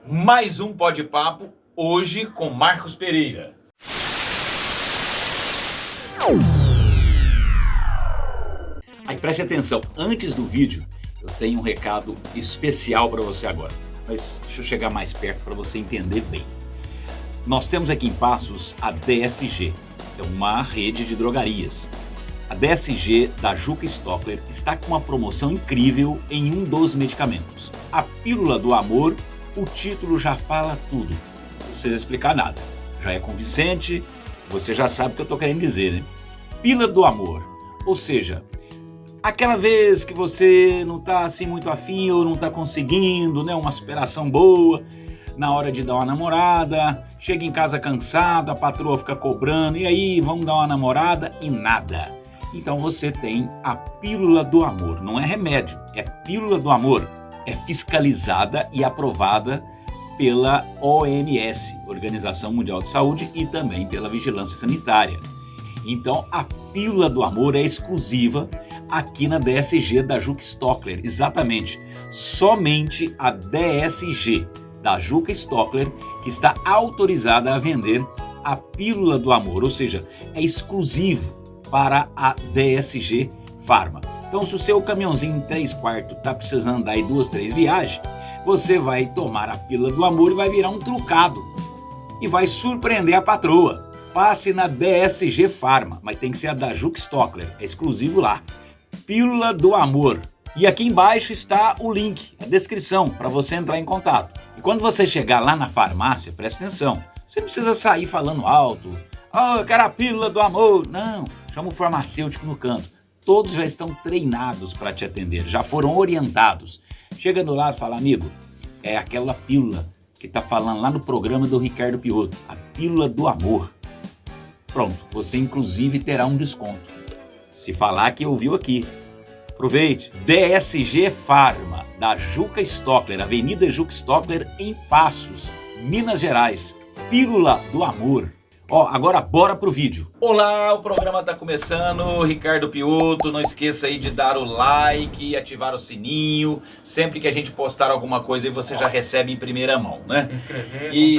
Mais um Pode-Papo, hoje com Marcos Pereira. Aí preste atenção, antes do vídeo eu tenho um recado especial para você agora. Mas deixa eu chegar mais perto para você entender bem. Nós temos aqui em Passos a DSG, é uma rede de drogarias. A DSG da Juca Stockler está com uma promoção incrível em um dos medicamentos. A Pílula do Amor, o título já fala tudo. Não precisa explicar nada. Já é convincente, você já sabe o que eu estou querendo dizer, né? Pílula do Amor, ou seja, aquela vez que você não está assim muito afim ou não está conseguindo, né, uma superação boa, na hora de dar uma namorada, chega em casa cansado, a patroa fica cobrando, e aí, vamos dar uma namorada e nada. Então você tem a Pílula do Amor, não é remédio, é Pílula do Amor. É fiscalizada e aprovada pela OMS, Organização Mundial de Saúde, e também pela Vigilância Sanitária. Então a Pílula do Amor é exclusiva aqui na DSG da Juca Stockler, exatamente. Somente a DSG da Juca Stockler que está autorizada a vender a Pílula do Amor, ou seja, é exclusivo para a DSG Pharma. Então, se o seu caminhãozinho em 3/4 está precisando dar aí 2, 3 viagens, você vai tomar a Pílula do Amor e vai virar um trucado. E vai surpreender a patroa. Passe na DSG Pharma, mas tem que ser a da Juca Stockler, é exclusivo lá. Pílula do Amor. E aqui embaixo está o link, a descrição, para você entrar em contato. E quando você chegar lá na farmácia, presta atenção, você não precisa sair falando alto. Oh, eu quero a Pílula do Amor. Não, chama o farmacêutico no canto. Todos já estão treinados para te atender, já foram orientados. Chega do lado e fala, amigo, é aquela pílula que está falando lá no programa do Ricardo Piotto, a Pílula do Amor. Pronto, você inclusive terá um desconto. Se falar que ouviu aqui. Aproveite. DSG Pharma, da Juca Stockler, Avenida Juca Stockler, em Passos, Minas Gerais. Pílula do Amor. Ó, agora bora pro vídeo. Olá, o programa tá começando, Ricardo Piotto, não esqueça aí de dar o like e ativar o sininho. Sempre que a gente postar alguma coisa aí você já recebe em primeira mão, né?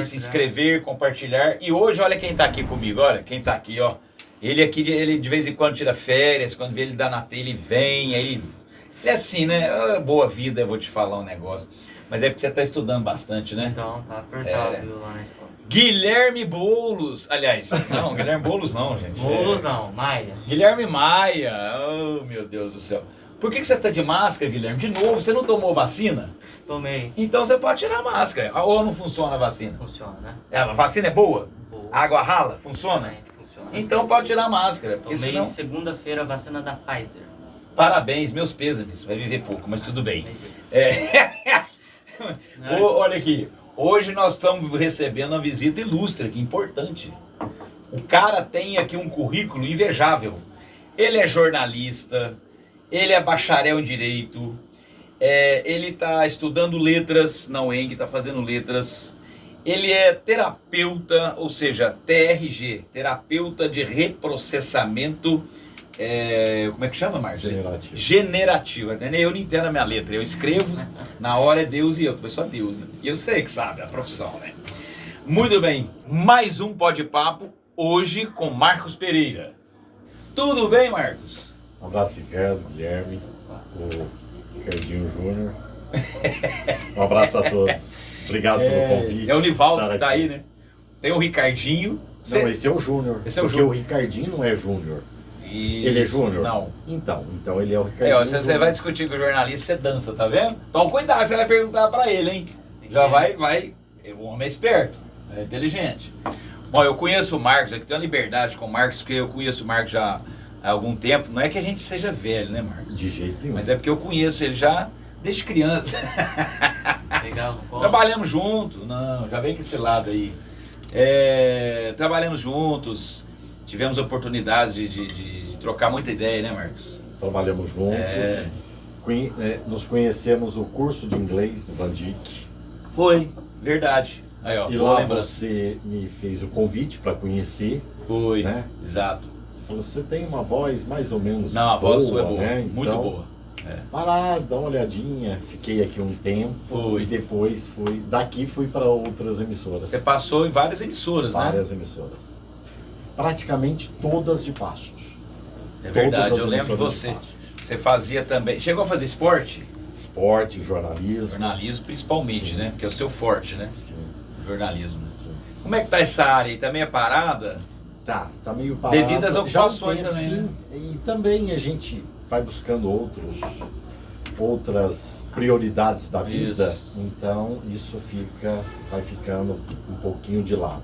Se inscrever, compartilhar. E hoje olha quem tá aqui comigo, olha quem tá aqui, ó. Ele aqui, ele de vez em quando tira férias, quando vê ele dá na telha, ele vem, aí ele é assim, né? Boa vida, eu vou te falar um negócio. Mas é porque você tá estudando bastante, né? Então, tá apertado lá na escola. Guilherme Boulos, aliás, não, Guilherme Boulos não, gente. Boulos não, Maia. Guilherme Maia, oh meu Deus do céu. Por que você tá de máscara, Guilherme? De novo, você não tomou vacina? Tomei. Então você pode tirar a máscara. Ou não funciona a vacina? Funciona, né? É, a vacina é boa? Boa. Água rala? Funciona? Funciona. Então pode tirar a máscara. Porque Tomei senão... segunda-feira a vacina da Pfizer. Parabéns, meus pêsames. Vai viver pouco, mas tudo bem. Olha aqui. Hoje nós estamos recebendo uma visita ilustre aqui, importante. O cara tem aqui um currículo invejável. Ele é jornalista, ele é bacharel em Direito, ele está estudando letras na UENG, está fazendo letras. Ele é terapeuta, ou seja, TRG, terapeuta de reprocessamento, como é que chama, Marcos? Generativo. Generativo. Eu não entendo a minha letra. Eu escrevo, na hora é Deus e eu. Mas só Deus, né? E eu sei que sabe, a profissão, né? Muito bem. Mais um Pode-Papo, hoje com Marcos Pereira. Tudo bem, Marcos? Um abraço, Ricardo, Guilherme, o Ricardinho Júnior. Um abraço a todos. Obrigado pelo convite. É o Nivaldo que tá aí, né? Tem o Ricardinho. Não, esse é o Júnior. Esse é o Júnior. Porque o Ricardinho não é Júnior. Ele é Júnior? Não. Então ele é o Ricardinho. Você vai discutir com o jornalista, você dança, tá vendo? Então cuidado, você vai perguntar pra ele, hein? Já vai. O homem é esperto, é inteligente. Bom, eu conheço o Marcos, aqui tem uma liberdade com o Marcos, porque eu conheço o Marcos já há algum tempo. Não é que a gente seja velho, né, Marcos? De jeito nenhum. Mas é porque eu conheço ele já desde criança. Legal, Trabalhamos juntos, não, já vem com esse lado aí. Trabalhamos juntos, tivemos oportunidades de trocar muita ideia, né, Marcos? Trabalhamos juntos, nos conhecemos no curso de inglês do Van Dijk. Foi, verdade. Aí, ó, e lá você me fez o convite para conhecer. Foi, né? Exato. Você falou, você tem uma voz mais ou menos Não, a voz sua é boa, né? muito então, boa. Vai lá, dá uma olhadinha. Fiquei aqui um tempo. Foi. E depois fui para outras emissoras. Você passou em várias emissoras, Várias emissoras. Praticamente todas de Passos. É verdade, Todas as eu lembro de emissoras você. Passos. Você fazia também. Chegou a fazer esporte? Esporte, jornalismo. Jornalismo principalmente, Sim. né? Porque é o seu forte, né? Sim, Jornalismo. sim. Como é que tá essa área aí? Também é parada? Tá meio parado. Devido às ocupações Já há um tempo, também, sim. E também a gente vai buscando outras prioridades da vida, Isso. então isso vai ficando um pouquinho de lado.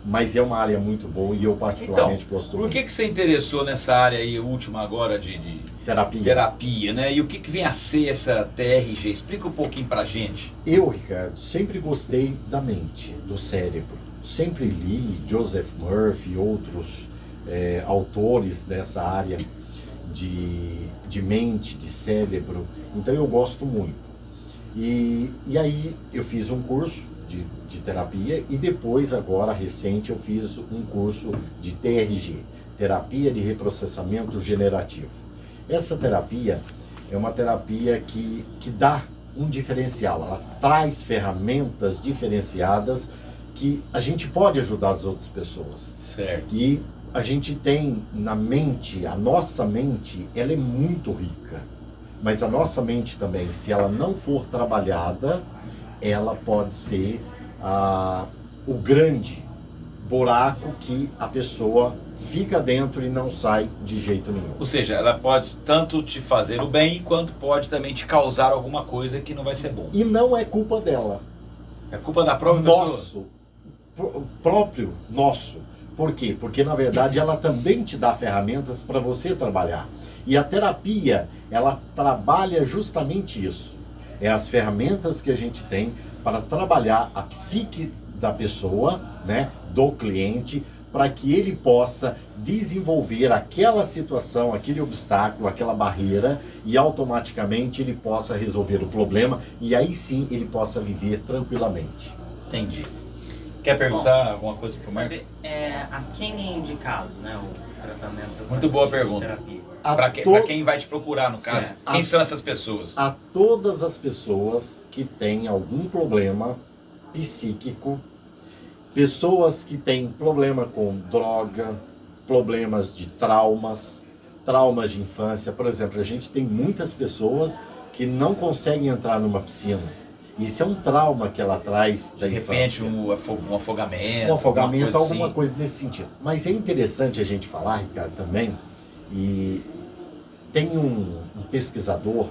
Mas é uma área muito boa e eu particularmente gosto Por muito. que você interessou nessa área aí, última agora, de terapia, né? E o que vem a ser essa TRG? Explica um pouquinho pra gente. Eu, Ricardo, sempre gostei da mente, do cérebro. Sempre li Joseph Murphy e outros autores dessa área de mente, de cérebro. Então eu gosto muito. E aí eu fiz um curso de terapia e depois, agora recente, eu fiz um curso de TRG, Terapia de Reprocessamento Generativo. Essa terapia é uma terapia que dá um diferencial, ela traz ferramentas diferenciadas que a gente pode ajudar as outras pessoas. Certo. E a gente tem na mente, a nossa mente, ela é muito rica. Mas a nossa mente também, se ela não for trabalhada, ela pode ser o grande buraco que a pessoa fica dentro e não sai de jeito nenhum. Ou seja, ela pode tanto te fazer o bem, quanto pode também te causar alguma coisa que não vai ser bom. E não é culpa dela. É culpa da própria pessoa. Nosso. Próprio nosso. Por quê? Porque na verdade ela também te dá ferramentas para você trabalhar. E a terapia, ela trabalha justamente isso. É as ferramentas que a gente tem para trabalhar a psique da pessoa, né, do cliente, para que ele possa desenvolver aquela situação, aquele obstáculo, aquela barreira, e automaticamente ele possa resolver o problema, e aí sim ele possa viver tranquilamente. Entendi. Quer perguntar alguma coisa pro Marcos? A quem é indicado, né, o tratamento? Muito boa pergunta. Terapia? Para quem vai te procurar, no Sim. caso. Quem são essas pessoas? A todas as pessoas que têm algum problema psíquico, pessoas que têm problema com droga, problemas de traumas de infância. Por exemplo, a gente tem muitas pessoas que não conseguem entrar numa piscina. Isso é um trauma que ela traz da repente, infância. um afogamento. Um afogamento, alguma assim. coisa nesse sentido. Mas é interessante a gente falar, Ricardo, também, e tem um pesquisador,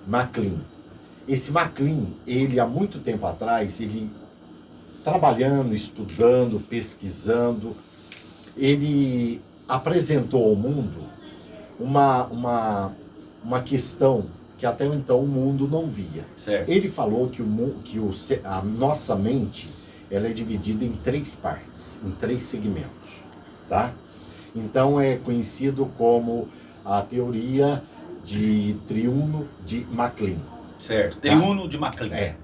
MacLean. Esse MacLean, ele há muito tempo atrás, ele trabalhando, estudando, pesquisando, ele apresentou ao mundo uma questão que até então o mundo não via. Certo. Ele falou que a nossa mente, ela é dividida em 3 partes, em 3 segmentos, tá? Então é conhecido como a teoria de triuno de MacLean. Certo. Tá? Triuno de MacLean.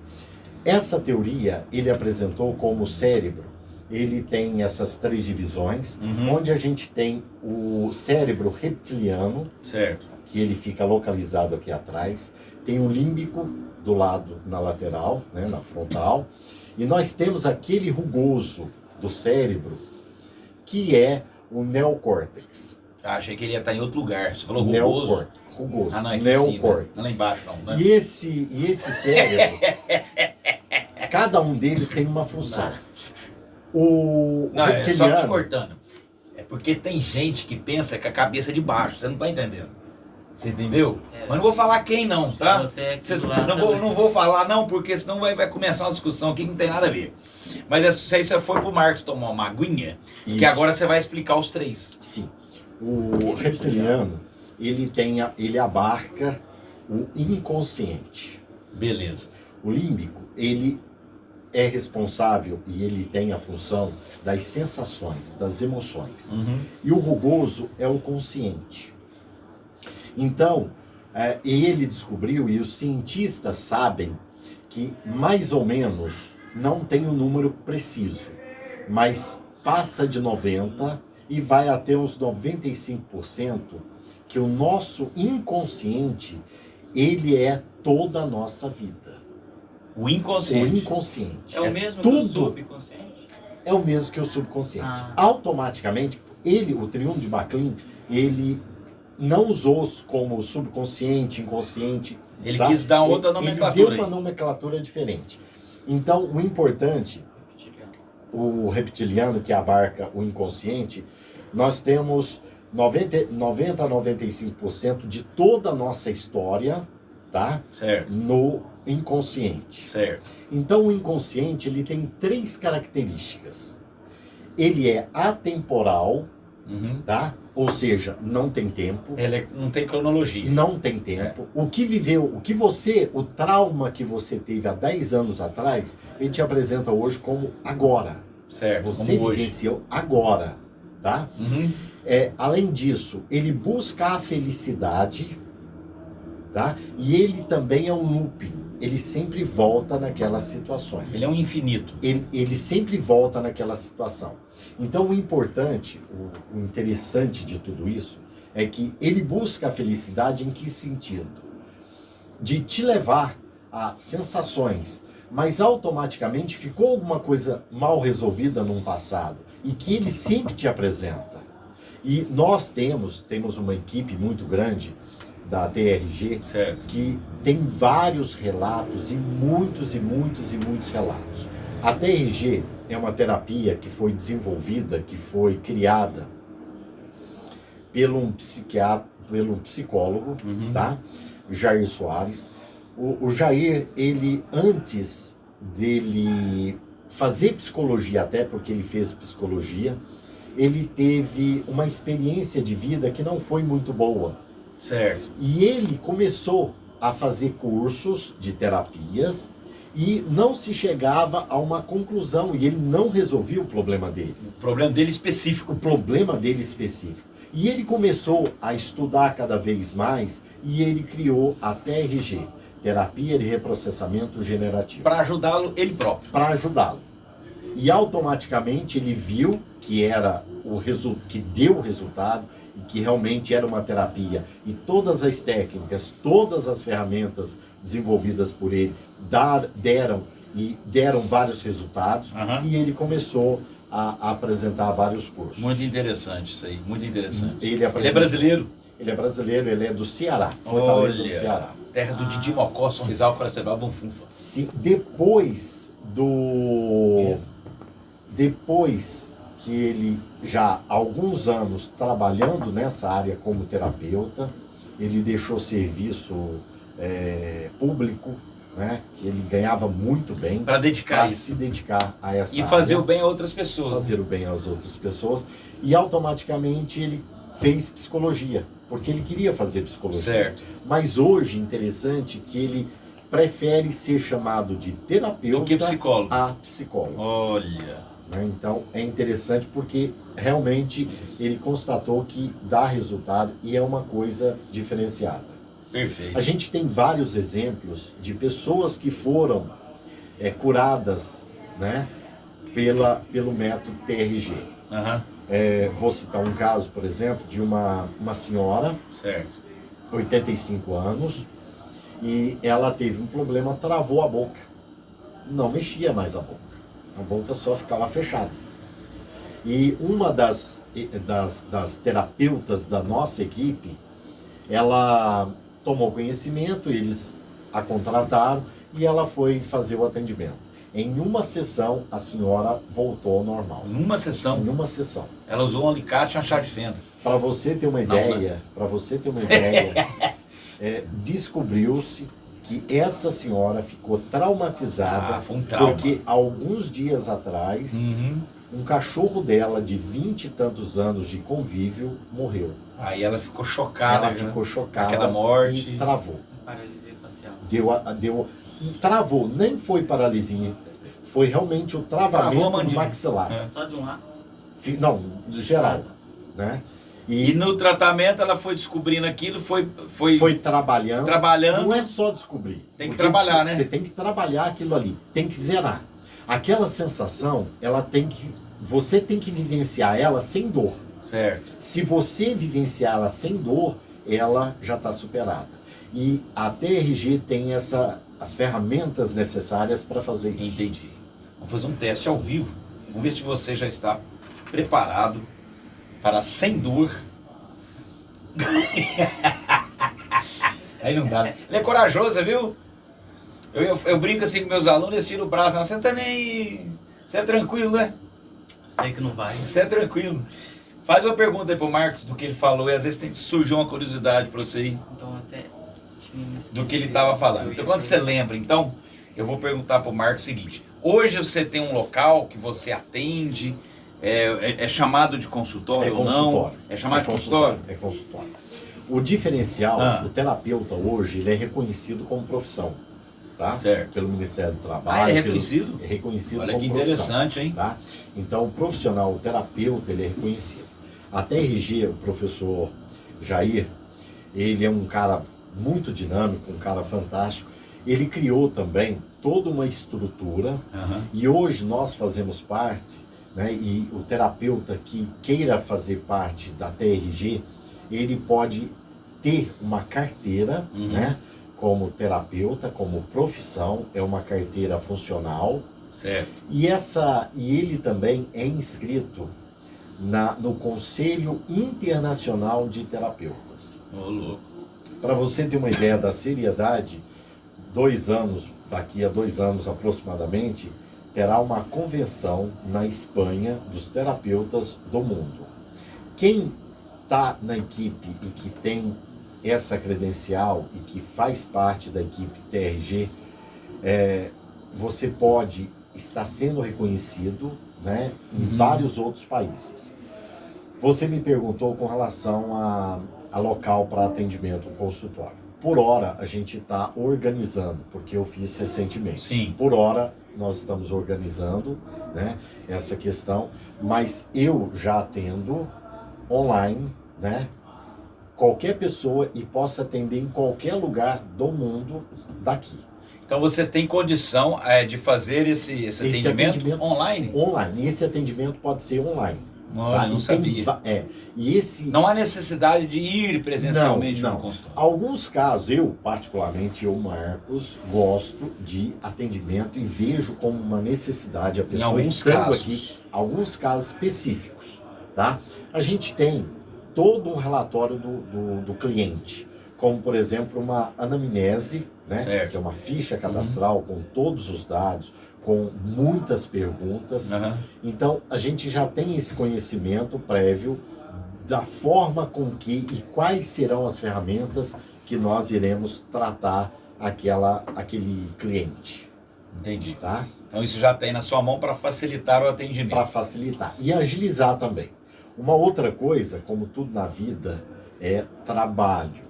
Essa teoria ele apresentou como o cérebro, ele tem essas 3 divisões, onde a gente tem o cérebro reptiliano, Certo. que ele fica localizado aqui atrás, tem um límbico do lado, na lateral, né, na frontal, e nós temos aquele rugoso do cérebro, que é o neocórtex. Achei que ele ia estar em outro lugar. Você falou rugoso. Rugoso. Ah, não, é aqui neocórtex. não é lá embaixo, não. Né? E esse cérebro, cada um deles tem uma função. O Não, é só te reptiliano... cortando. É porque tem gente que pensa com a cabeça de baixo. Você não tá entendendo. Você entendeu? Mas não vou falar quem não, tá? Você é aqui Vocês- do lado não vou falar não, porque senão vai começar uma discussão aqui que não tem nada a ver. Mas isso aí você foi pro Marcos tomar uma aguinha, que Isso. agora você vai explicar os 3. Sim. O reptiliano, ele abarca o inconsciente. Beleza. O límbico, ele é responsável e ele tem a função das sensações, das emoções. E o rugoso é o consciente. Então, ele descobriu, e os cientistas sabem, que mais ou menos, não tem um número preciso, mas passa de 90% e vai até uns 95%, que o nosso inconsciente, ele é toda a nossa vida. O O inconsciente. inconsciente. É o mesmo que o tudo subconsciente? é o mesmo que o subconsciente. Ah. Automaticamente, o triunfo de MacLean, ele não usou como subconsciente, inconsciente. Ele sabe? quis dar outra Ele nomenclatura deu uma aí. nomenclatura diferente. Então, o importante, o reptiliano que abarca o inconsciente, nós temos 90 a 95% de toda a nossa história, tá? Certo, No inconsciente. certo. Então, o inconsciente, ele tem 3 características. Ele é atemporal, Uhum. tá? Ou seja, não tem tempo. Ele não tem cronologia. Não tem tempo. O que viveu, o trauma que você teve há 10 anos atrás, ele te apresenta hoje como agora. Certo, Você como hoje. vivenciou agora, tá? Uhum. Além disso, ele busca a felicidade, tá? E ele também é um looping. Ele sempre volta naquelas situações. Ele é um infinito. Ele sempre volta naquela situação. Então, o importante, o interessante de tudo isso, é que ele busca a felicidade em que sentido? De te levar a sensações, mas automaticamente ficou alguma coisa mal resolvida num passado, e que ele sempre te apresenta. E nós temos uma equipe muito grande da TRG, Certo. que tem vários relatos e muitos relatos. A TRG é uma terapia que foi desenvolvida, que foi criada pelo um psiquiatra, pelo um psicólogo, Uhum. tá? Jair Soares. O Jair, ele antes dele fazer psicologia, até porque ele fez psicologia, ele teve uma experiência de vida que não foi muito boa. Certo. E ele começou a fazer cursos de terapias e não se chegava a uma conclusão, e ele não resolvia o problema dele. O problema dele específico. O problema dele específico. E ele começou a estudar cada vez mais e ele criou a TRG, Terapia de Reprocessamento Generativo, Para ajudá-lo ele próprio. para ajudá-lo. E automaticamente ele viu que era que deu o resultado e que realmente era uma terapia. E todas as técnicas, todas as ferramentas desenvolvidas por ele deram vários resultados. Aham. E ele começou a apresentar vários cursos. Muito interessante isso aí, muito interessante. Ele Ele é apresenta- brasileiro, Ele é brasileiro, ele é do Ceará, Fortaleza do Olha. Ceará. terra do Didi Mocó, São Rizal, Coraceval, Bonfunfa. Depois que ele já há alguns anos trabalhando nessa área como terapeuta, ele deixou serviço público, né, que ele ganhava muito bem, Para dedicar para isso. se dedicar a essa E área, fazer o bem a outras pessoas. fazer o bem às outras pessoas, e automaticamente ele fez psicologia, porque ele queria fazer psicologia. Certo. Mas hoje, interessante que ele prefere ser chamado de terapeuta Do que psicólogo. a psicólogo. Olha. Né? Então é interessante porque realmente ele constatou que dá resultado e é uma coisa diferenciada. Perfeito. A gente tem vários exemplos de pessoas que foram curadas, né, pelo método TRG. Aham. Vou citar um caso, por exemplo, de uma senhora, Certo. 85 anos, e ela teve um problema, travou a boca. Não mexia mais a boca só ficava fechada. E uma das terapeutas da nossa equipe, ela tomou conhecimento, eles a contrataram e ela foi fazer o atendimento. Em uma sessão, a senhora voltou ao normal. Numa sessão, Em uma sessão. ela usou um alicate e uma chave de fenda. Para você ter uma Não, ideia, descobriu-se que essa senhora ficou traumatizada Foi um trauma. porque alguns dias atrás Uhum. um cachorro dela de 20 e tantos anos de convívio morreu. Aí ela ficou chocada. Ela né? ficou chocada Aquela morte. e travou. Paralisia facial. Travou, nem foi paralisia, foi realmente o Travou a travamento do mandíbula. maxilar. É. Só de um lado? Não, no geral, né? E no tratamento ela foi descobrindo aquilo, foi trabalhando. trabalhando. Não é só descobrir. Tem que Porque trabalhar, né? Você tem que trabalhar aquilo ali, tem que zerar. Aquela sensação, você tem que vivenciar ela sem dor. Certo. Se você vivenciar ela sem dor, ela já está superada. E a TRG tem as ferramentas necessárias para fazer isso. Entendi. Vamos fazer um teste ao vivo. Vamos ver se você já está preparado para sem dor. Aí não dá, né? Ele é corajoso, viu? Eu brinco assim com meus alunos, eles tiram o braço. Não, você não tá nem... Você é tranquilo, né? Sei que não vai. Você é tranquilo. Faz uma pergunta aí pro Marcos do que ele falou e às vezes surgiu uma curiosidade para você aí Então até do que ele estava falando. Então quando você lembra, então, eu vou perguntar pro Marcos o seguinte. Hoje você tem um local que você atende, é chamado de consultório ou não? É chamado de consultório? É consultório. O diferencial, o terapeuta hoje, ele é reconhecido como profissão, tá? Certo. Pelo Ministério do Trabalho. É reconhecido? É reconhecido Olha como que profissão, interessante, hein? tá? Então, o profissional, o terapeuta, ele é reconhecido. A TRG, o professor Jair, ele é um cara muito dinâmico, um cara fantástico. Ele criou também toda uma estrutura e hoje nós fazemos parte, né? E o terapeuta que queira fazer parte da TRG, ele pode ter uma carteira, né? Como terapeuta, como profissão, é uma carteira funcional. Certo. E ele também é inscrito no Conselho Internacional de Terapeutas. Ô, louco. Para você ter uma ideia da seriedade, daqui a 2 anos aproximadamente, terá uma convenção na Espanha dos terapeutas do mundo. Quem está na equipe e que tem essa credencial e que faz parte da equipe TRG, você pode estar sendo reconhecido, né, em vários outros países. Você me perguntou com relação a local para atendimento, um consultório. Por hora, a gente está organizando, porque eu fiz recentemente. Sim. Por hora, nós estamos organizando, né, essa questão, mas eu já atendo online, né, qualquer pessoa e posso atender em qualquer lugar do mundo daqui. Então você tem condição de fazer esse atendimento online? Online. E esse atendimento pode ser online. Olha, não sabia. Não há necessidade de ir presencialmente no consultório. Alguns casos, particularmente, Marcos, gosto de atendimento e vejo como uma necessidade a pessoa estando aqui. Alguns casos específicos, tá? A gente tem todo um relatório do cliente, como, por exemplo, uma anamnese, né? Certo. Que é uma ficha cadastral com todos os dados, com muitas perguntas. Então, a gente já tem esse conhecimento prévio da forma com que e quais serão as ferramentas que nós iremos tratar aquele cliente. Entendi. Tá? Então, isso já tem na sua mão para facilitar o atendimento. Para facilitar. E agilizar também. Uma outra coisa, como tudo na vida, é trabalho.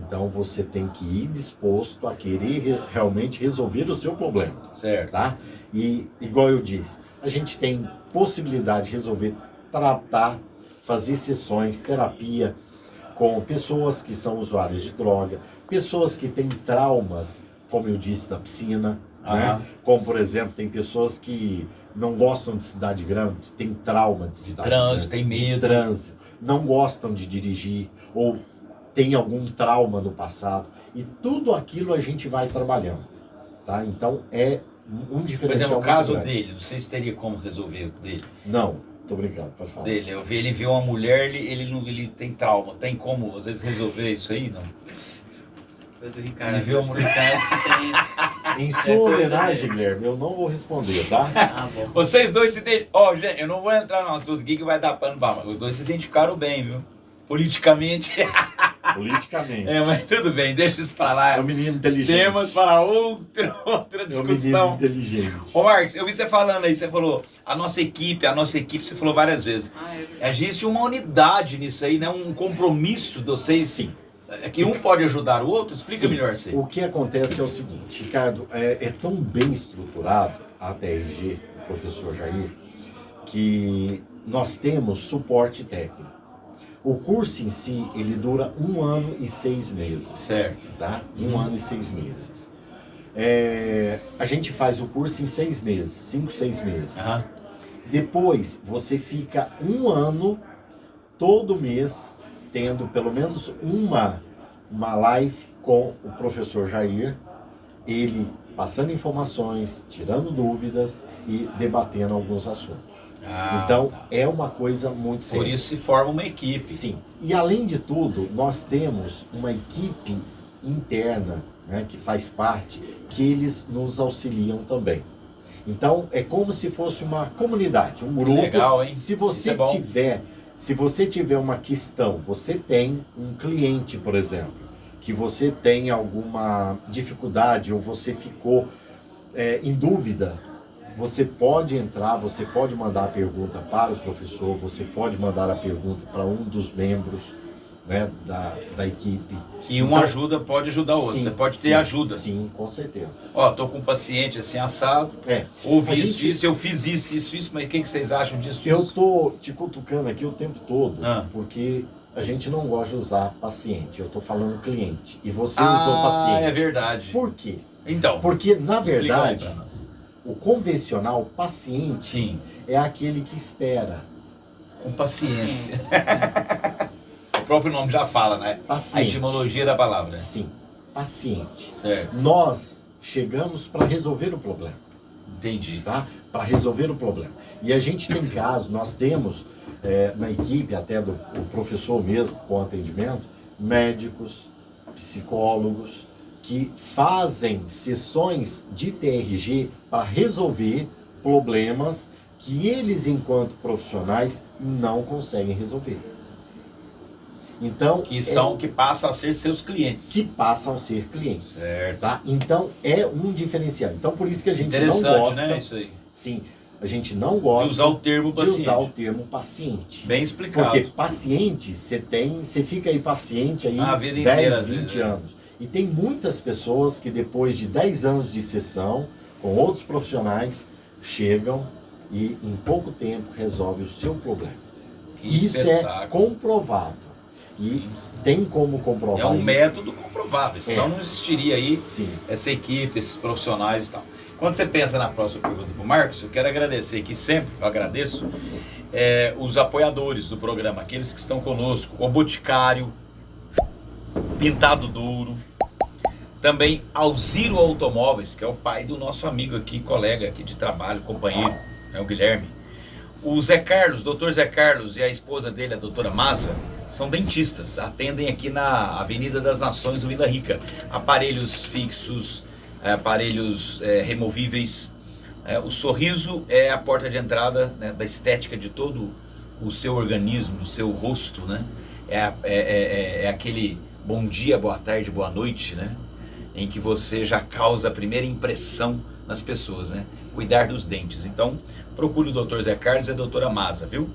Então, você tem que ir disposto a querer realmente resolver o seu problema. Certo. Tá? E, igual eu disse, a gente tem possibilidade de resolver, tratar, fazer sessões, terapia com pessoas que são usuárias de droga, pessoas que têm traumas, como eu disse, da piscina, né? Como, por exemplo, tem pessoas que não gostam de cidade grande, tem trauma de cidade grande, tem medo. de trânsito, não gostam de dirigir, ou tem algum trauma no passado, e tudo aquilo a gente vai trabalhando, tá? Então é um diferencial. Por exemplo, no caso dele, vocês teriam como resolver dele? Não, tô brincando, pode falar. Ele viu uma mulher, ele tem trauma, tem como às vezes resolver isso aí, não? Do Ricardo, ele viu uma mulher. Em sua homenagem, Guilherme, eu não vou responder, tá? Bom. Vocês dois se identificaram. Gente, eu não vou entrar no assunto aqui que vai dar pano pra mas os dois se identificaram bem, viu? Politicamente. Politicamente. Mas tudo bem, deixa isso pra lá. É um menino inteligente. Temos para outra discussão. É um menino inteligente. Ô Marcos, eu vi você falando aí, você falou a nossa equipe, você falou várias vezes. Existe uma unidade nisso aí, né? Um compromisso de vocês. Sim. É que um pode ajudar o outro? Explica melhor isso aí. O que acontece é o seguinte, Ricardo, é tão bem estruturado a TRG, o professor Jair, que nós temos suporte técnico. O curso em si, ele dura 1 ano e 6 meses. Certo. Tá? 1 ano e 6 meses. A gente faz o curso em 6 meses, 5, 6 meses. Depois, você fica 1 ano, todo mês, tendo pelo menos uma uma live com o professor Jair, ele passando informações, tirando dúvidas e debatendo alguns assuntos. Então, é uma coisa muito séria. Por isso se forma uma equipe. Sim. E além de tudo, nós temos uma equipe interna, né, que faz parte, que eles nos auxiliam também. Então, é como se fosse uma comunidade, um grupo. Legal, hein? Se você tiver uma questão, você tem um cliente, por exemplo, que você tem alguma dificuldade ou você ficou em dúvida, você pode entrar, você pode mandar a pergunta para o professor, você pode mandar a pergunta para um dos membros, né, da equipe. E um ajuda, pode ajudar o outro. Você pode ter ajuda. Sim, com certeza. Ó, tô com um paciente assim assado. Ouvi isso, eu fiz isso, mas o que vocês acham disso? Eu tô te cutucando aqui o tempo todo, porque a gente não gosta de usar paciente. Eu tô falando cliente. E você usou paciente. É verdade. Por quê? Então. Porque, na verdade, o convencional, paciente, é aquele que espera. Com paciência. O próprio nome já fala, né? Paciente. A etimologia da palavra. Sim, paciente. Certo. Nós chegamos para resolver o problema. Entendi. Tá? Para resolver o problema. E a gente tem casos, nós temos na equipe, até do professor mesmo, com atendimento, médicos, psicólogos, que fazem sessões de TRG para resolver problemas que eles, enquanto profissionais, não conseguem resolver. Então, que passam a ser seus clientes. Que passam a ser clientes. Certo. Tá? Então, é um diferencial. Então, por isso que a gente não gosta... Né? Isso aí. Sim, a gente não gosta de usar o termo paciente. De usar o termo paciente. Bem explicado. Porque paciente, você fica aí paciente aí a vida 10, inteira, 20 anos. E tem muitas pessoas que depois de 10 anos de sessão, com outros profissionais, chegam e em pouco tempo resolve o seu problema. Isso é comprovado. E tem como comprovar. É um isso. método comprovado, senão não existiria aí essa equipe, esses profissionais e tal. Quando você pensa na próxima pergunta para o Marcos, eu quero agradecer aqui sempre, eu agradeço, os apoiadores do programa, aqueles que estão conosco, o Boticário, Pintado Duro, também Alziro Automóveis, que é o pai do nosso amigo aqui, colega aqui de trabalho, companheiro, é o Guilherme. O Zé Carlos, doutor Zé Carlos e a esposa dele, a doutora Maza, são dentistas, atendem aqui na Avenida das Nações, no Vila Rica. Aparelhos fixos, aparelhos removíveis. O sorriso é a porta de entrada, né, da estética de todo o seu organismo, do seu rosto, né? É aquele bom dia, boa tarde, boa noite, né? Em que você já causa a primeira impressão nas pessoas, né? Cuidar dos dentes. Então, procure o Dr. Zé Carlos e a doutora Maza, viu?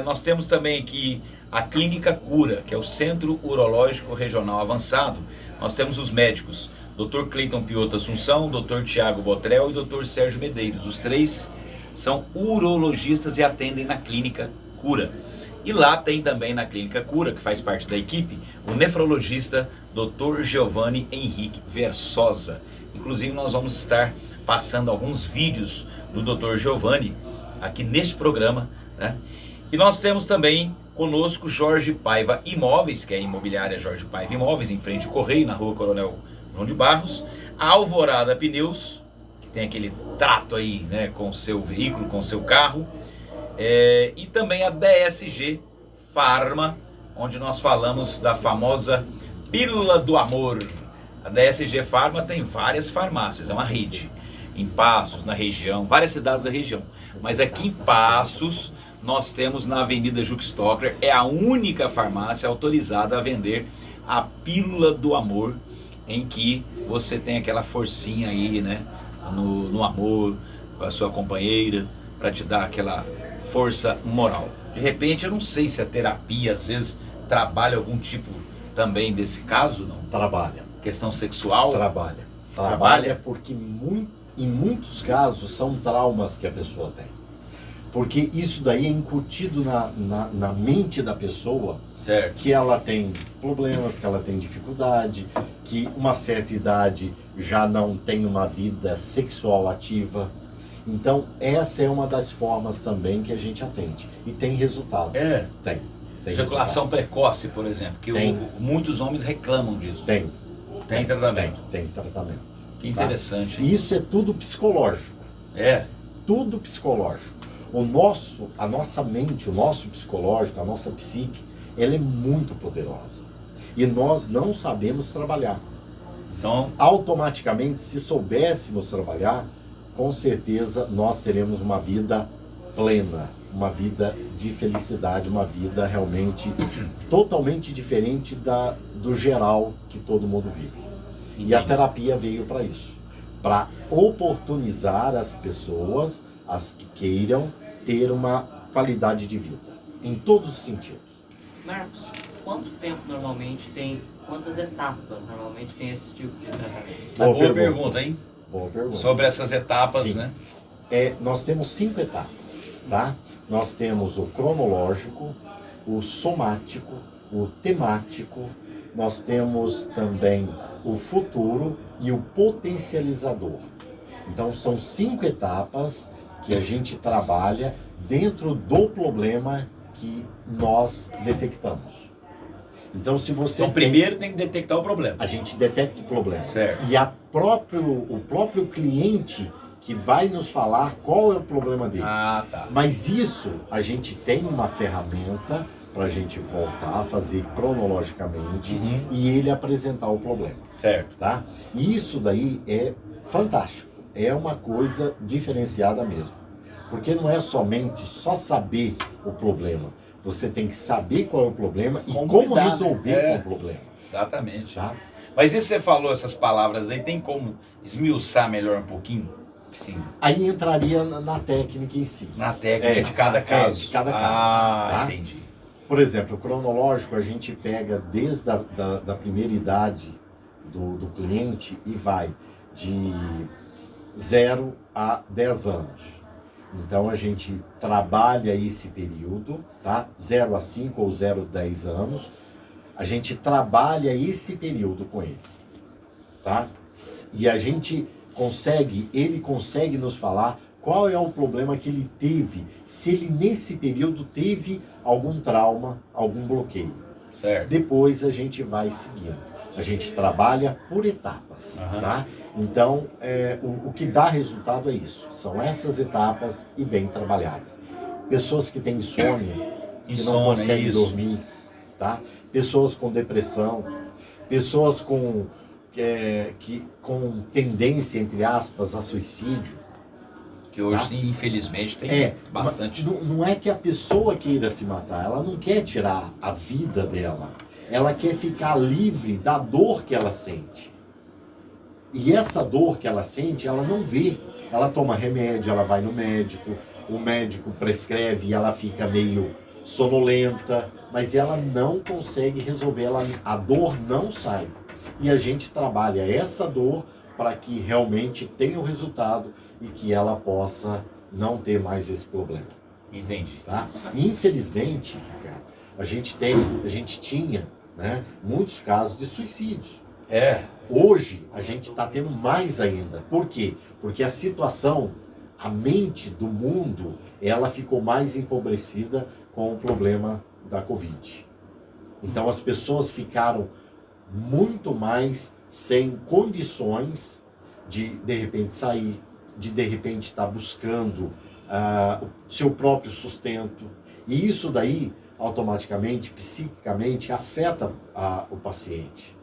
Nós temos também aqui a Clínica Cura, que é o Centro Urológico Regional Avançado. Nós temos os médicos Dr. Cleiton Piotto Assunção, Dr. Tiago Botrel e Dr. Sérgio Medeiros. Os três são urologistas e atendem na Clínica Cura. E lá tem também na Clínica Cura, que faz parte da equipe, o nefrologista Dr. Giovanni Henrique Versosa. Inclusive nós vamos estar passando alguns vídeos do Dr. Giovanni aqui neste programa, né? E nós temos também conosco Jorge Paiva Imóveis, que é a imobiliária Jorge Paiva Imóveis, em frente ao Correio, na rua Coronel João de Barros. A Alvorada Pneus, que tem aquele trato aí, né, com o seu veículo, com o seu carro. E também a DSG Pharma, onde nós falamos da famosa Pílula do Amor. A DSG Pharma tem várias farmácias, é uma rede. Em Passos, na região, várias cidades da região. Mas aqui em Passos, nós temos na Avenida Juxtocker, é a única farmácia autorizada a vender a Pílula do Amor, em que você tem aquela forcinha aí, né, no amor, com a sua companheira, para te dar aquela força moral. De repente, eu não sei se a terapia, às vezes, trabalha algum tipo também desse caso, não? Trabalha. Questão sexual? Trabalha porque em muitos casos são traumas que a pessoa tem. Porque isso daí é incutido na mente da pessoa, certo, que ela tem problemas, que ela tem dificuldade, que uma certa idade já não tem uma vida sexual ativa. Então, essa é uma das formas também que a gente atende. E tem resultados. É. Tem. Tem Ejaculação precoce, por exemplo, que Tem. muitos homens reclamam disso. Tem. Tem tratamento. Tem tratamento. Que interessante, hein? Isso é tudo psicológico. É. Tudo psicológico. A nossa mente, o nosso psicológico, a nossa psique, ela é muito poderosa. E nós não sabemos trabalhar. Então, Automaticamente, se soubéssemos trabalhar, com certeza nós teremos uma vida plena, uma vida de felicidade, uma vida realmente totalmente diferente do geral que todo mundo vive. E a terapia veio para isso, para oportunizar as pessoas, as que queiram ter uma qualidade de vida, em todos os sentidos. Marcos, quanto tempo normalmente tem, quantas etapas normalmente tem esse tipo de tratamento? boa pergunta, hein? Boa pergunta. Sobre essas etapas, Sim. né? Nós temos 5 etapas, tá? Nós temos o cronológico, o somático, o temático, nós temos também o futuro e o potencializador. Então são 5 etapas que a gente trabalha dentro do problema que nós detectamos. Então se você Então, primeiro tem que detectar o problema. a gente detecta o problema. Certo. E o próprio cliente que vai nos falar qual é o problema dele. Ah, tá. Mas isso, a gente tem uma ferramenta para a gente voltar a fazer cronologicamente Uhum. e ele apresentar o problema, Certo. tá? E isso daí é fantástico, é uma coisa diferenciada mesmo. Porque não é somente só saber o problema, você tem que saber qual é o problema e como lidar, né? resolver com o problema, Exatamente. tá? Mas e se você falou essas palavras aí, tem como esmiuçar melhor um pouquinho? Sim. Aí entraria na técnica em si. Na técnica de cada caso. de cada caso, Ah, tá? entendi. Por exemplo, o cronológico a gente pega desde da primeira idade do cliente e vai de 0 a 10 anos. Então a gente trabalha esse período, tá? 0 a 5 ou 0 a 10 anos. A gente trabalha esse período com ele, tá? E ele consegue nos falar qual é o problema que ele teve, se ele nesse período teve algum trauma, algum bloqueio. Certo. Depois a gente vai seguindo. A gente trabalha por etapas, Aham. tá? Então, o que dá resultado é isso. São essas etapas e bem trabalhadas. Pessoas que têm insônia, que não Insônia, conseguem isso. dormir, tá? Pessoas com depressão, pessoas com tendência, entre aspas, a suicídio. Que hoje, Tá? infelizmente, tem bastante. Não é que a pessoa queira se matar, ela não quer tirar a vida dela. Ela quer ficar livre da dor que ela sente. E essa dor que ela sente, ela não vê. Ela toma remédio, ela vai no médico, o médico prescreve e ela fica meio sonolenta, mas ela não consegue resolver, a dor não sai. E a gente trabalha essa dor para que realmente tenha o resultado e que ela possa não ter mais esse problema. Entendi. Tá? Infelizmente, Ricardo, a gente tinha, né, muitos casos de suicídios. Hoje a gente está tendo mais ainda. Por quê? Porque a situação, a mente do mundo, ela ficou mais empobrecida com o problema da Covid. Então as pessoas ficaram muito mais sem condições de repente sair, de repente estar buscando o seu próprio sustento. E isso daí automaticamente, psiquicamente, afeta o paciente.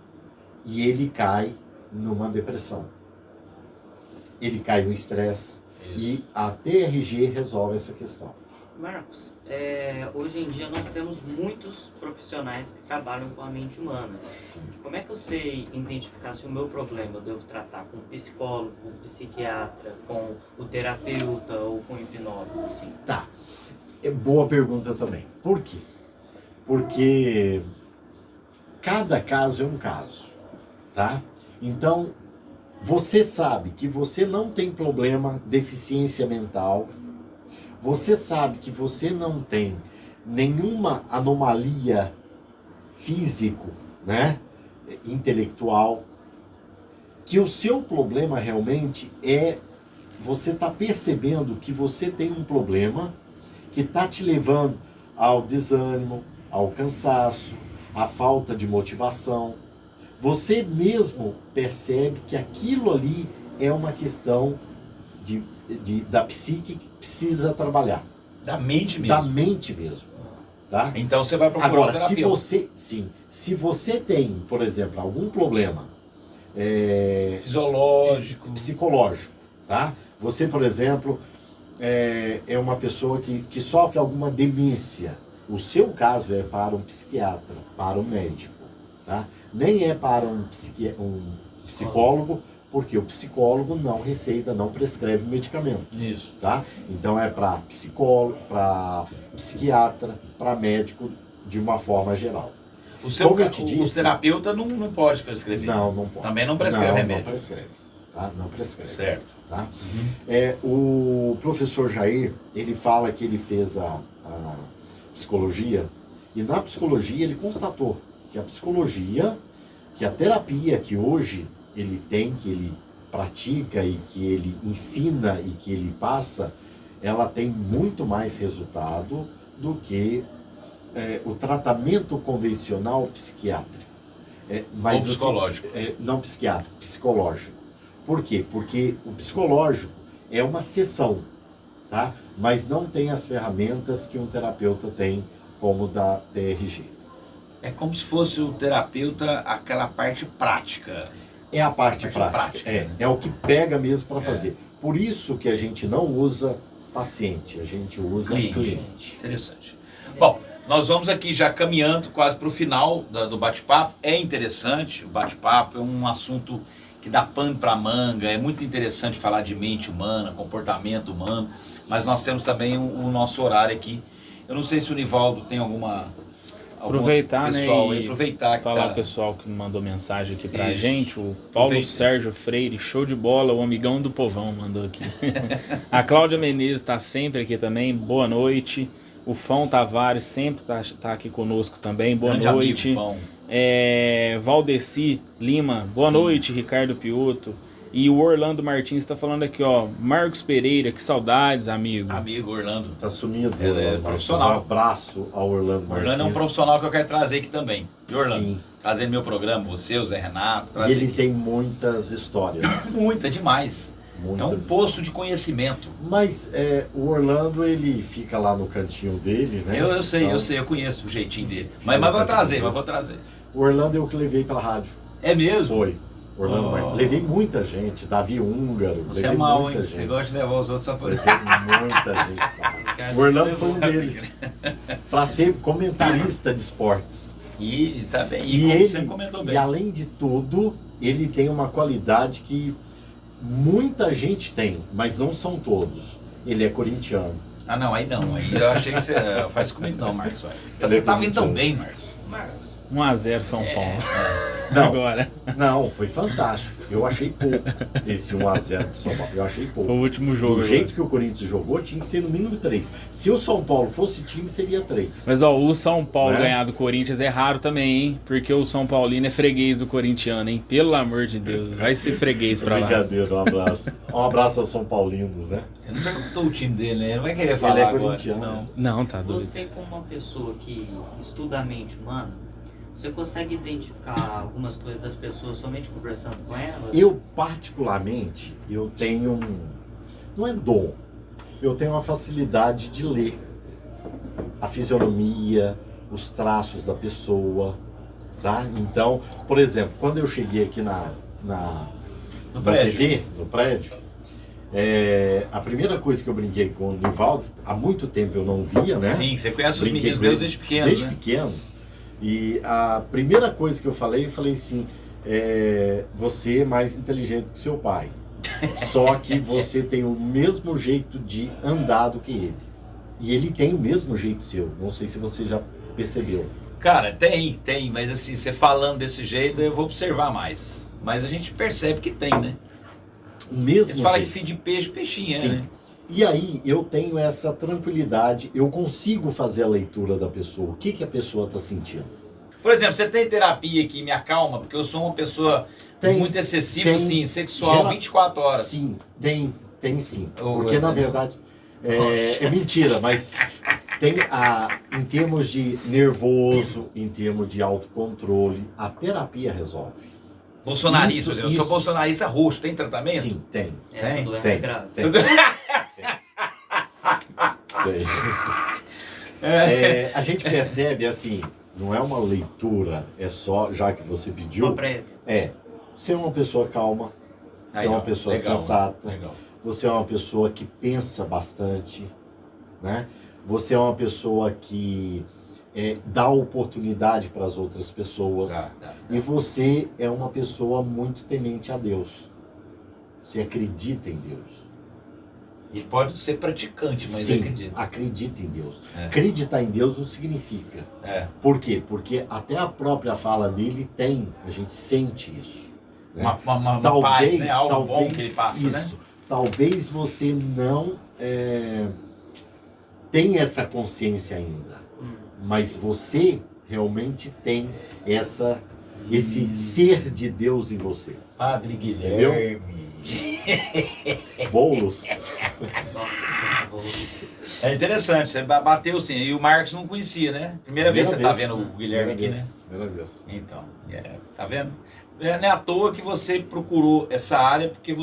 E ele cai numa depressão. Ele cai no estresse. E a TRG resolve essa questão. Marcos, hoje em dia nós temos muitos profissionais que trabalham com a mente humana. Sim. Como é que eu sei identificar se o meu problema eu devo tratar com o psicólogo, com o psiquiatra, com o terapeuta ou com o hipnólogo? Assim? Tá. Boa pergunta também. Por quê? Porque cada caso é um caso, tá? Então, você sabe que você não tem problema, deficiência mental, você sabe que você não tem nenhuma anomalia físico, né, intelectual, que o seu problema realmente você está percebendo que você tem um problema que está te levando ao desânimo, ao cansaço, à falta de motivação. Você mesmo percebe que aquilo ali é uma questão da psique que precisa trabalhar. Da mente mesmo. Da mente mesmo. Tá? Então você vai procurar Agora, um terapeuta. se você tem, por exemplo, algum problema Fisiológico. psicológico, tá? Você, por exemplo, é uma pessoa que sofre alguma demência. O seu caso é para um psiquiatra, para um médico, tá? Nem é para um psicólogo, porque o psicólogo não receita, não prescreve medicamento. Isso. Tá? Então é para psicólogo, para psiquiatra, para médico, de uma forma geral. O terapeuta não pode prescrever. Não pode. Também não prescreve remédio. Não prescreve. Tá? Não prescreve. Certo. Tá? O professor Jair, ele fala que ele fez a psicologia, e na psicologia ele constatou que a psicologia, que a terapia que hoje ele tem, que ele pratica e que ele ensina e que ele passa, ela tem muito mais resultado do que o tratamento convencional psiquiátrico. Ou psicológico. Não psiquiátrico, psicológico. Por quê? Porque o psicológico é uma sessão, tá? Mas não tem as ferramentas que um terapeuta tem, como da TRG. É como se fosse o terapeuta aquela parte prática. É a parte prática. É o que pega mesmo para fazer. Por isso que a gente não usa paciente, a gente usa cliente. Interessante. Bom, nós vamos aqui já caminhando quase para o final do bate-papo. É interessante, o bate-papo é um assunto que dá pano para manga, é muito interessante falar de mente humana, comportamento humano, mas nós temos também o nosso horário aqui. Eu não sei se o Nivaldo tem algum aproveitar, pessoal, né, e aproveitar que falar o pessoal que mandou mensagem aqui pra Isso. gente, o Paulo Sérgio Freire, show de bola, o amigão do povão mandou aqui. A Cláudia Menezes tá sempre aqui também, boa noite. O Fão Tavares sempre tá aqui conosco também, boa grande noite. Amigo, Fão. Valdeci Lima, boa noite, Ricardo Piotto. E o Orlando Martins está falando aqui, ó, Marcos Pereira, que saudades, amigo. Amigo Orlando. Tá sumido. Ele é profissional. Um abraço ao Orlando Martins. Orlando é um profissional que eu quero trazer aqui também. E Orlando, Sim. trazer no meu programa, você, o Zé Renato. E ele aqui. tem muitas histórias. Muita, demais. Muitas é um poço de conhecimento. Mas o Orlando, ele fica lá no cantinho dele, né? Eu sei, Então, eu conheço o jeitinho dele. Mas vou trazer, O Orlando eu que levei pra rádio. É mesmo? Foi. Orlando Martins. Levei muita gente, Davi Húngaro. Você é mau, hein? Você gosta de levar os outros só por... Levei muita gente pra rádio. O Orlando foi um deles. Pra ser comentarista de esportes. E tá bem. E como ele, você comentou bem. E além de tudo, ele tem uma qualidade que muita gente tem, mas não são todos. Ele é corintiano. Ah, não, aí não. Aí eu achei que você faz comigo não, Marcos. Ele Você tá vindo tão bem, Marcos. 1-0 São Paulo. Não, Agora. Não, foi fantástico. Eu achei pouco esse 1-0 pro São Paulo. Eu achei pouco. Foi o último jogo. Do jeito que o Corinthians jogou, tinha que ser no mínimo 3. Se o São Paulo fosse time, seria 3. Mas ó, o São Paulo Né? ganhar do Corinthians é raro também, hein? Porque o São Paulino é freguês do corintiano, hein? Pelo amor de Deus, vai ser freguês pra lá. Brincadeira, um abraço. Um abraço aos São Paulinos, né? Você não perguntou o time dele, né? Ele não vai querer falar Ele é agora. corintiano. Não, tá doido. Você, como uma pessoa que estuda a mente humana, você consegue identificar algumas coisas das pessoas somente conversando com elas? Eu, particularmente, eu tenho não é dom, eu tenho uma facilidade de ler a fisionomia, os traços da pessoa, tá? Então, por exemplo, quando eu cheguei aqui No prédio. TV, no prédio, a primeira coisa que eu brinquei com o Nivaldo, há muito tempo eu não via, né? Sim, você conhece os Brinquei meninos com meus ele desde pequenos, Desde né? pequeno. E a primeira coisa que eu falei assim, você é mais inteligente que seu pai. Só que você tem o mesmo jeito de andar do que ele. E ele tem o mesmo jeito seu. Não sei se você já percebeu. Cara, tem, mas assim, você falando desse jeito, eu vou observar mais. Mas a gente percebe que tem, né? O mesmo Eles falam jeito. de fim de peixe, peixinho, Sim. né? E aí eu tenho essa tranquilidade, eu consigo fazer a leitura da pessoa, o que a pessoa está sentindo. Por exemplo, você tem terapia que me acalma, porque eu sou uma pessoa muito excessiva, assim, sexual, 24 horas. Sim, tem sim. Oh, Porque na verdade, é mentira, mas Em termos de nervoso, em termos de autocontrole, a terapia resolve. Bolsonarista, eu Isso. sou bolsonarista roxo, tem tratamento? Sim, tem. Essa Tem, doença é grave. tem. Tem. A gente percebe assim, não é uma leitura, é só, já que você pediu, Uma prévia. ser uma pessoa calma, ser Aí, uma ó, pessoa legal, sensata, Legal. você é uma pessoa que pensa bastante, né? Você é uma pessoa que dá oportunidade para as outras pessoas. Tá. E você é uma pessoa muito temente a Deus. Você acredita em Deus. Ele pode ser praticante, mas Sim, acredita. acredita em Deus. É. Acreditar em Deus não significa. Por quê? Porque até a própria fala dele a gente sente isso. Né? Uma paz, né? Algo bom que ele passa, né? Talvez você não tenha essa consciência ainda. Mas você realmente tem esse ser de Deus em você. Padre Guilherme. Boulos. Nossa, Boulos. É interessante, você bateu sim. E o Marcos não conhecia, né? Primeira vez que você tá vendo o Guilherme aqui, né? Primeira vez. Então, tá vendo? Não é à toa que você procurou essa área, porque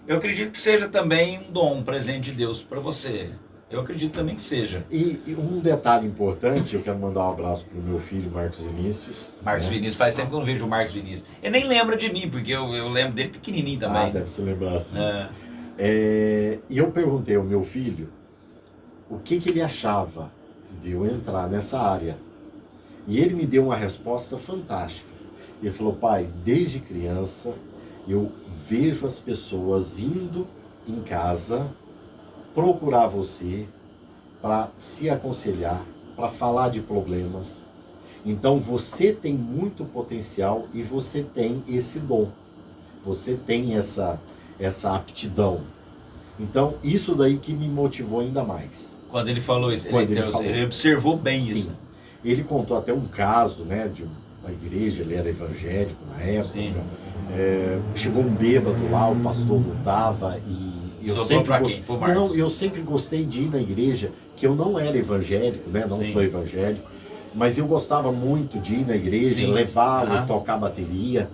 eu acredito que seja também um dom, um presente de Deus para você. Eu acredito também que seja. E um detalhe importante, eu quero mandar um abraço pro meu filho, Marcos Vinícius. Marcos Vinícius, faz sempre que eu não vejo o Marcos Vinícius. Ele nem lembra de mim, porque eu lembro dele pequenininho também. Deve se lembrar assim. É. E eu perguntei ao meu filho o que ele achava de eu entrar nessa área. E ele me deu uma resposta fantástica. Ele falou: pai, desde criança eu vejo as pessoas indo em casa procurar você para se aconselhar, para falar de problemas. Então você tem muito potencial e você tem esse dom. Você tem essa aptidão. Então isso daí que me motivou ainda mais. Quando ele falou isso, Falou. ele observou bem Sim. isso. Ele contou até um caso, né, de uma igreja, ele era evangélico na época. Sim. Chegou um bêbado lá, o pastor não estava e eu Sobrou sempre pra quem? Pro Marcos? Não, eu sempre gostei de ir na igreja, que eu não era evangélico, né? Não Sim. sou evangélico, mas eu gostava muito de ir na igreja, Sim. levá-lo, Aham. tocar bateria.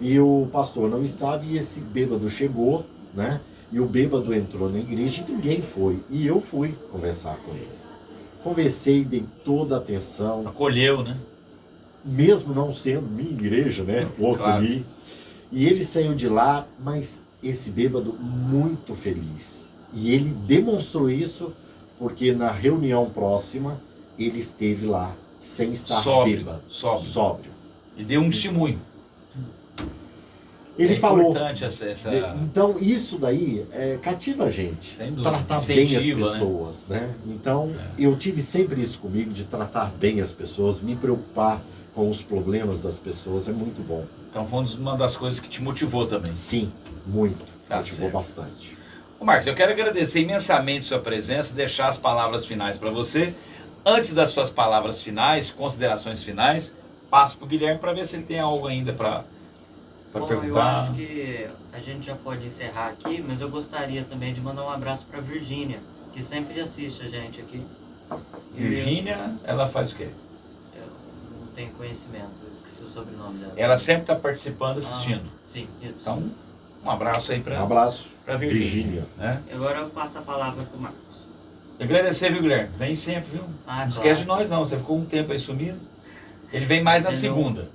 E o pastor não estava e esse bêbado chegou, né? E o bêbado entrou na igreja e ninguém foi. E eu fui conversar com ele. Conversei, dei toda a atenção, Acolheu, né? mesmo não sendo minha igreja, né? O acolhi. E ele saiu de lá, mas esse bêbado muito feliz. E ele demonstrou isso porque na reunião próxima ele esteve lá sem estar bêbado. Sóbrio. E deu um testemunho. Ele falou. Importante essa... Então isso daí cativa a gente. Sem dúvida. Tratar bem as Incentiva, né? pessoas, né? Então eu tive sempre isso comigo, de tratar bem as pessoas, me preocupar com os problemas das pessoas, é muito bom. Então foi uma das coisas que te motivou também. Sim, muito. Tá Motivou certo. bastante. Ô Marcos, eu quero agradecer imensamente sua presença, deixar as palavras finais para você. Antes das suas palavras finais, considerações finais, passo para o Guilherme para ver se ele tem algo ainda para perguntar. Eu acho que a gente já pode encerrar aqui, mas eu gostaria também de mandar um abraço para Virgínia, que sempre assiste a gente aqui. Virgínia, ela faz o quê? Eu não tenho conhecimento, eu esqueci o sobrenome dela. Ela sempre está participando, assistindo. Sim, isso. Então, um abraço aí Um para abraço, Virgínia. Virgínia. Né? Agora eu passo a palavra para o Marcos. Agradecer, viu, Guilherme? Vem sempre, viu? Não esquece de nós, não. Você ficou um tempo aí sumido. Ele vem mais na Ele não- segunda.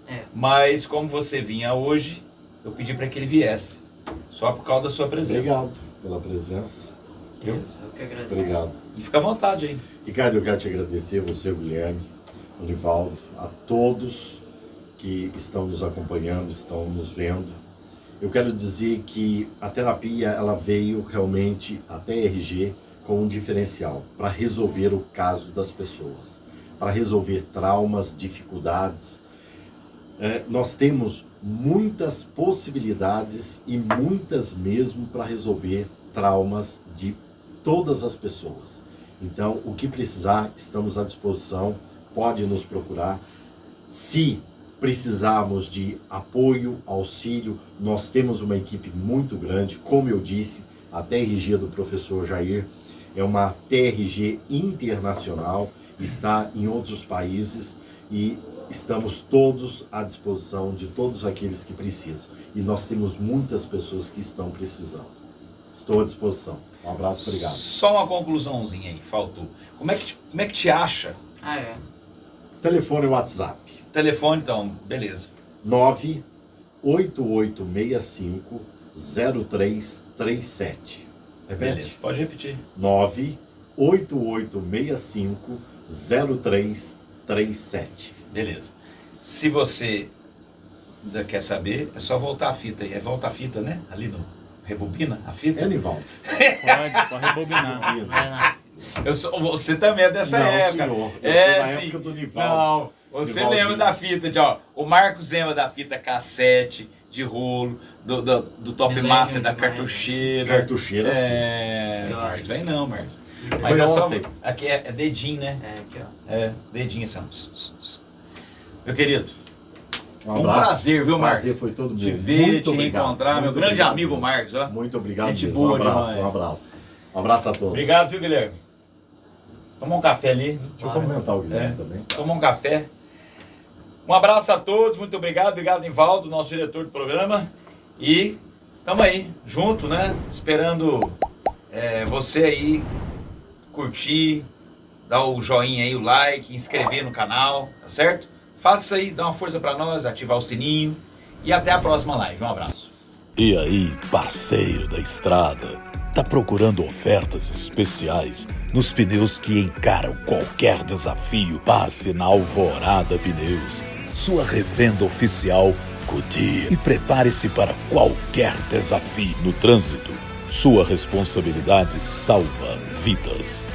É. Mas como você vinha hoje, eu pedi para que ele viesse. Só por causa da sua presença. Obrigado pela presença. Viu? Isso, eu que agradeço. Obrigado. E fica à vontade aí. Ricardo, eu quero te agradecer, você, o Guilherme, o Nivaldo, a todos que estão nos acompanhando, estão nos vendo. Eu quero dizer que a terapia, ela veio realmente até RG com um diferencial para resolver o caso das pessoas, para resolver traumas, dificuldades. Nós temos muitas possibilidades e muitas mesmo para resolver traumas de todas as pessoas. Então, o que precisar, estamos à disposição, pode nos procurar. Se precisarmos de apoio, auxílio, nós temos uma equipe muito grande, como eu disse, até a RG do professor Jair, é uma TRG internacional, está em outros países e estamos todos à disposição de todos aqueles que precisam. E nós temos muitas pessoas que estão precisando. Estou à disposição. Um abraço, obrigado. Só uma conclusãozinha aí, faltou. Como é que te acha? Ah, é. Telefone e WhatsApp. Telefone, então, beleza. 98865-0337. Repete. Beleza, pode repetir. 98865-0337. Beleza. Se você ainda quer saber, é só voltar a fita aí. É volta a fita, né? Ali no rebobina a fita. É, Nivaldo. Pode rebobinar. Vai lá. Você também é dessa Não, época. senhor. Eu sou da sim. época do Nivaldo. Não, você Nivaldinho. lembra da fita de, ó, o Marcos lembra da fita cassete, de rolo, do Top Me Master, lembro da demais. cartucheira. Cartucheira, sim. É, Eu Marcos, acho. vem não, Marcos. Foi Mas é só, ontem. aqui é dedinho, né? É, aqui, ó. É, dedinho, assim, ó. Meu querido, Um um prazer, viu, Marcos? Prazer foi todo mundo. te ver, Muito te obrigado. encontrar, meu Muito grande obrigado amigo mesmo. Marcos, ó. Muito obrigado Gente mesmo. boa Um abraço, demais. um abraço. Um abraço a todos. Obrigado, viu, Guilherme? Toma um café ali. Deixa eu cumprimentar o Guilherme É. também. Toma um café. Um abraço a todos, muito obrigado. Obrigado, Nivaldo, nosso diretor do programa. E tamo aí, junto, né? Esperando você aí curtir, dar o joinha aí, o like, inscrever no canal, tá certo? Faça isso aí, dá uma força pra nós, ativar o sininho. E até a próxima live. Um abraço. E aí, parceiro da estrada, tá procurando ofertas especiais nos pneus que encaram qualquer desafio? Passe na Alvorada Pneus, sua revenda oficial Goodyear, e prepare-se para qualquer desafio no trânsito. Sua responsabilidade salva vidas.